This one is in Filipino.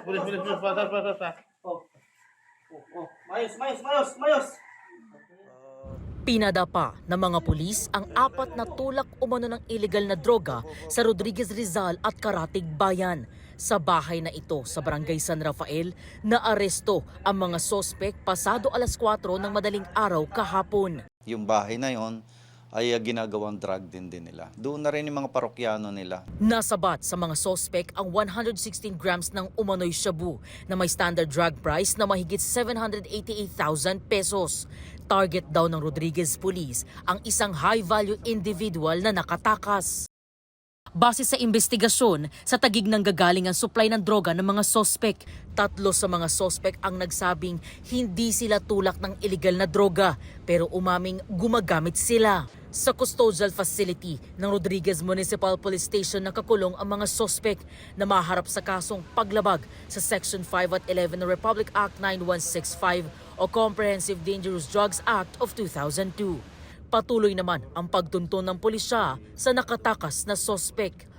Pulis, patas. Mayos. Pinadapa ng mga pulis ang 4 na tulak umano ng illegal na droga sa Rodriguez Rizal at Karatig Bayan. Sa bahay na ito sa Barangay San Rafael, naaresto ang mga sospek pasado alas 4 ng madaling araw kahapon. Yung bahay na yon ay ginagawang drug din nila. Doon na rin yung mga parokyano nila. Nasabat sa mga sospek ang 116 grams ng umano'y shabu na may standard drug price na mahigit 788,000 pesos. Target daw ng Rodriguez Police ang isang high-value individual na nakatakas. Base sa investigasyon, sa Taguig nang gagaling ang supply ng droga ng mga sospek. 3 sa mga sospek ang nagsabing hindi sila tulak ng illegal na droga pero umaming gumagamit sila. Sa custodial facility ng Rodriguez Municipal Police Station nakakulong ang mga sospek na maharap sa kasong paglabag sa Section 5 at 11 ng Republic Act 9165 o Comprehensive Dangerous Drugs Act of 2002. Patuloy naman ang pagtuntun ng pulisya sa nakatakas na sospek.